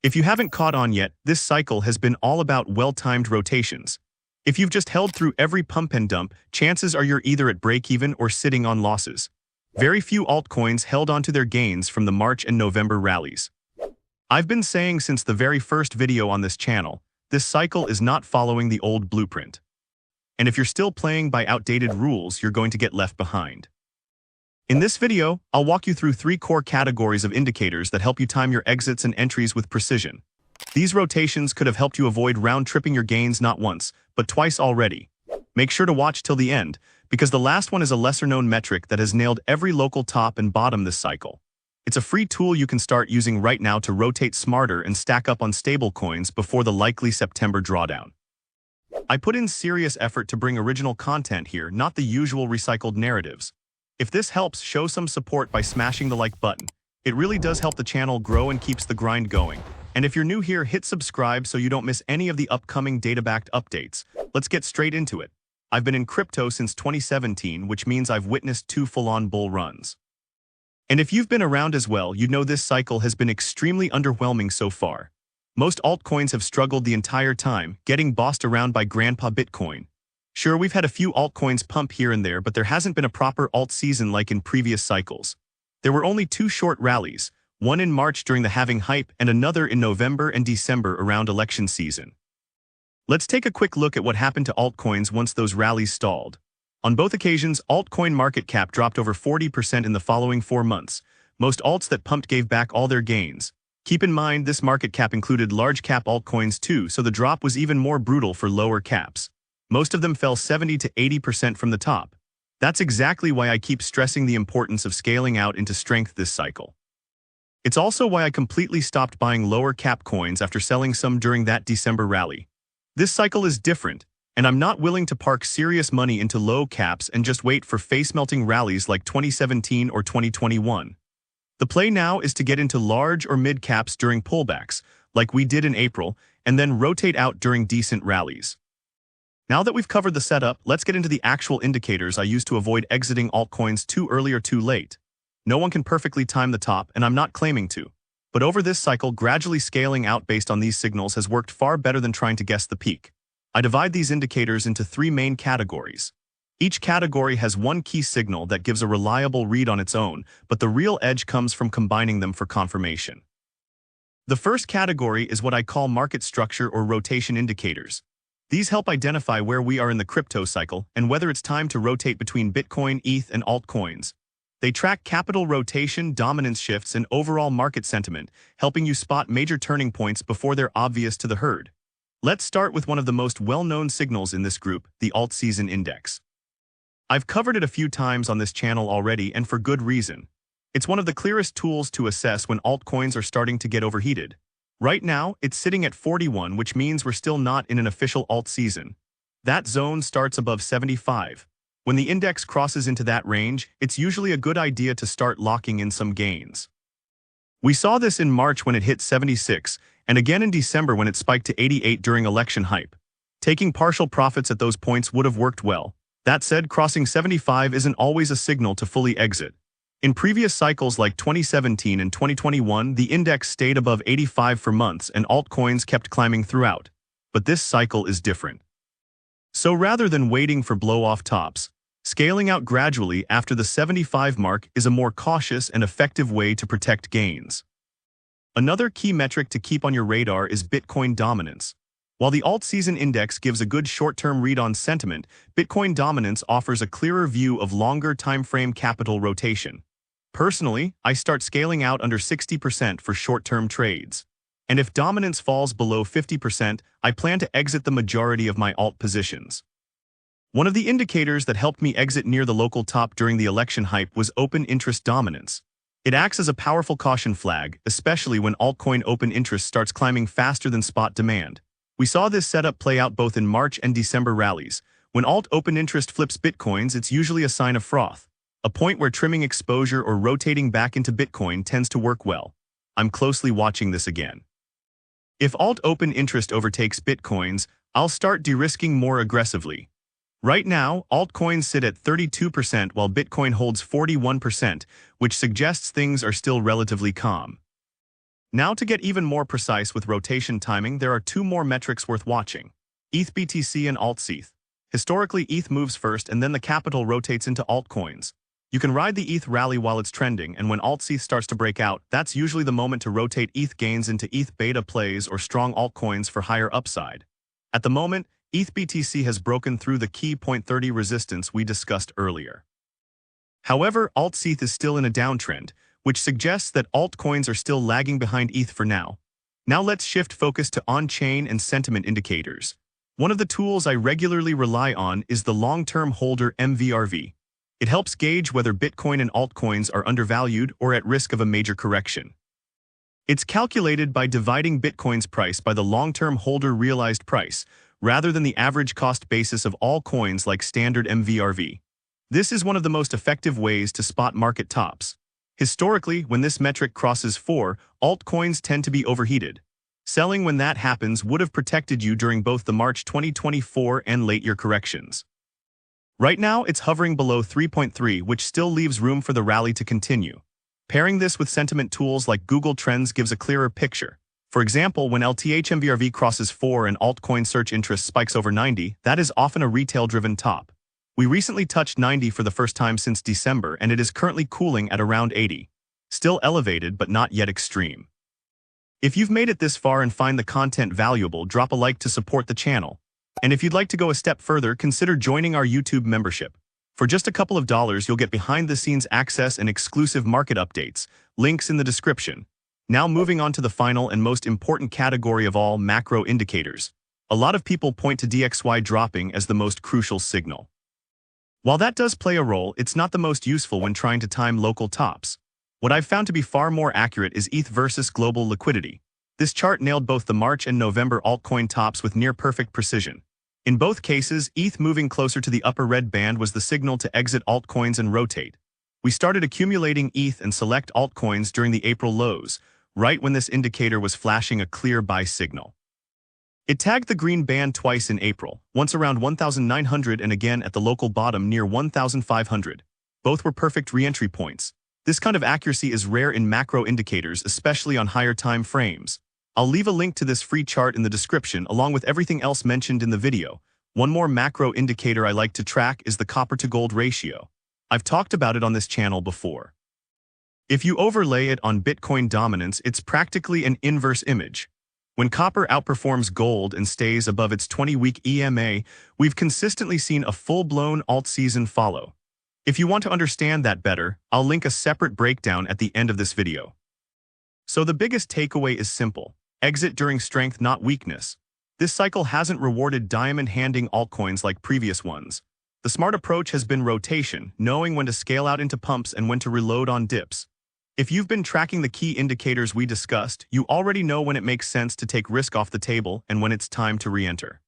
If you haven't caught on yet, this cycle has been all about well-timed rotations. If you've just held through every pump and dump, chances are you're either at break-even or sitting on losses. Very few altcoins held onto their gains from the March and November rallies. I've been saying since the very first video on this channel, this cycle is not following the old blueprint. And if you're still playing by outdated rules, you're going to get left behind. In this video, I'll walk you through 3 core categories of indicators that help you time your exits and entries with precision. These rotations could have helped you avoid round-tripping your gains not once, but twice already. Make sure to watch till the end, because the last one is a lesser-known metric that has nailed every local top and bottom this cycle. It's a free tool you can start using right now to rotate smarter and stack up on stablecoins before the likely September drawdown. I put in serious effort to bring original content here, not the usual recycled narratives. If this helps, show some support by smashing the like button. It really does help the channel grow and keeps the grind going. And if you're new here, hit subscribe so you don't miss any of the upcoming data-backed updates. Let's get straight into it. I've been in crypto since 2017, which means I've witnessed 2 full-on bull runs. And if you've been around as well, you know this cycle has been extremely underwhelming so far. Most altcoins have struggled the entire time, getting bossed around by Grandpa Bitcoin. Sure, we've had a few altcoins pump here and there, but there hasn't been a proper alt season like in previous cycles. There were only 2 short rallies, one in March during the halving hype and another in November and December around election season. Let's take a quick look at what happened to altcoins once those rallies stalled. On both occasions, altcoin market cap dropped over 40% in the following 4 months. Most alts that pumped gave back all their gains. Keep in mind, this market cap included large cap altcoins too, so the drop was even more brutal for lower caps. Most of them fell 70 to 80% from the top. That's exactly why I keep stressing the importance of scaling out into strength this cycle. It's also why I completely stopped buying lower cap coins after selling some during that December rally. This cycle is different, and I'm not willing to park serious money into low caps and just wait for face-melting rallies like 2017 or 2021. The play now is to get into large or mid caps during pullbacks, like we did in April, and then rotate out during decent rallies. Now that we've covered the setup, let's get into the actual indicators I use to avoid exiting altcoins too early or too late. No one can perfectly time the top, and I'm not claiming to. But over this cycle, gradually scaling out based on these signals has worked far better than trying to guess the peak. I divide these indicators into 3 main categories. Each category has one key signal that gives a reliable read on its own, but the real edge comes from combining them for confirmation. The first category is what I call market structure or rotation indicators. These help identify where we are in the crypto cycle and whether it's time to rotate between Bitcoin, ETH, and altcoins. They track capital rotation, dominance shifts, and overall market sentiment, helping you spot major turning points before they're obvious to the herd. Let's start with one of the most well-known signals in this group, the Altseason index. I've covered it a few times on this channel already, and for good reason. It's one of the clearest tools to assess when altcoins are starting to get overheated. Right now, it's sitting at 41, which means we're still not in an official alt season. That zone starts above 75. When the index crosses into that range, it's usually a good idea to start locking in some gains. We saw this in March when it hit 76, and again in December when it spiked to 88 during election hype. Taking partial profits at those points would have worked well. That said, crossing 75 isn't always a signal to fully exit. In previous cycles like 2017 and 2021, the index stayed above 85 for months and altcoins kept climbing throughout. But this cycle is different. So rather than waiting for blow-off tops, scaling out gradually after the 75 mark is a more cautious and effective way to protect gains. Another key metric to keep on your radar is Bitcoin dominance. While the Altseason index gives a good short-term read on sentiment, Bitcoin dominance offers a clearer view of longer timeframe capital rotation. Personally, I start scaling out under 60% for short-term trades. And if dominance falls below 50%, I plan to exit the majority of my alt positions. One of the indicators that helped me exit near the local top during the election hype was open interest dominance. It acts as a powerful caution flag, especially when altcoin open interest starts climbing faster than spot demand. We saw this setup play out both in March and December rallies. When alt open interest flips Bitcoins, it's usually a sign of froth, a point where trimming exposure or rotating back into Bitcoin tends to work well. I'm closely watching this again. If alt open interest overtakes Bitcoins, I'll start de-risking more aggressively. Right now, altcoins sit at 32% while Bitcoin holds 41%, which suggests things are still relatively calm. Now to get even more precise with rotation timing, there are two more metrics worth watching: ETH BTC and Altseason. Historically, ETH moves first and then the capital rotates into altcoins. You can ride the ETH rally while it's trending, and when Altseason starts to break out, that's usually the moment to rotate ETH gains into ETH beta plays or strong altcoins for higher upside. At the moment, ETH BTC has broken through the key 0.30 resistance we discussed earlier. However, Altseason is still in a downtrend, which suggests that altcoins are still lagging behind ETH for now. Now let's shift focus to on-chain and sentiment indicators. One of the tools I regularly rely on is the long-term holder MVRV. It helps gauge whether Bitcoin and altcoins are undervalued or at risk of a major correction. It's calculated by dividing Bitcoin's price by the long-term holder realized price, rather than the average cost basis of all coins like standard MVRV. This is one of the most effective ways to spot market tops. Historically, when this metric crosses 4, altcoins tend to be overheated. Selling when that happens would have protected you during both the March 2024 and late-year corrections. Right now, it's hovering below 3.3, which still leaves room for the rally to continue. Pairing this with sentiment tools like Google Trends gives a clearer picture. For example, when LTH-MVRV crosses 4 and altcoin search interest spikes over 90, that is often a retail-driven top. We recently touched 90 for the first time since December, and it is currently cooling at around 80. Still elevated, but not yet extreme. If you've made it this far and find the content valuable, drop a like to support the channel. And if you'd like to go a step further, consider joining our YouTube membership. For just a couple of dollars, you'll get behind-the-scenes access and exclusive market updates. Links in the description. Now moving on to the final and most important category of all, macro indicators. A lot of people point to DXY dropping as the most crucial signal. While that does play a role, it's not the most useful when trying to time local tops. What I've found to be far more accurate is ETH versus global liquidity. This chart nailed both the March and November altcoin tops with near-perfect precision. In both cases, ETH moving closer to the upper red band was the signal to exit altcoins and rotate. We started accumulating ETH and select altcoins during the April lows, right when this indicator was flashing a clear buy signal. It tagged the green band twice in April, once around 1,900 and again at the local bottom near 1,500. Both were perfect re-entry points. This kind of accuracy is rare in macro indicators, especially on higher time frames. I'll leave a link to this free chart in the description along with everything else mentioned in the video. One more macro indicator I like to track is the copper-to-gold ratio. I've talked about it on this channel before. If you overlay it on Bitcoin dominance, it's practically an inverse image. When copper outperforms gold and stays above its 20-week EMA, we've consistently seen a full-blown alt-season follow. If you want to understand that better, I'll link a separate breakdown at the end of this video. So the biggest takeaway is simple. Exit during strength, not weakness. This cycle hasn't rewarded diamond-handing altcoins like previous ones. The smart approach has been rotation, knowing when to scale out into pumps and when to reload on dips. If you've been tracking the key indicators we discussed, you already know when it makes sense to take risk off the table and when it's time to re-enter.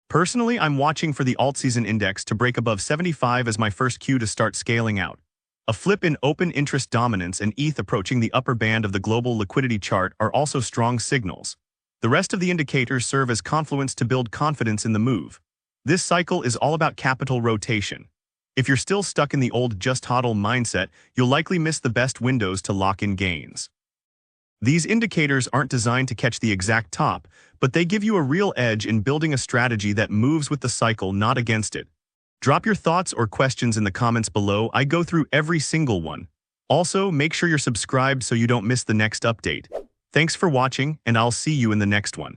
Personally, I'm watching for the Altseason index to break above 75 as my first cue to start scaling out. A flip in open interest dominance and ETH approaching the upper band of the global liquidity chart are also strong signals. The rest of the indicators serve as confluence to build confidence in the move. This cycle is all about capital rotation. If you're still stuck in the old just hodl mindset, you'll likely miss the best windows to lock in gains. These indicators aren't designed to catch the exact top, but they give you a real edge in building a strategy that moves with the cycle, not against it. Drop your thoughts or questions in the comments below. I go through every single one. Also, make sure you're subscribed so you don't miss the next update. Thanks for watching, and I'll see you in the next one.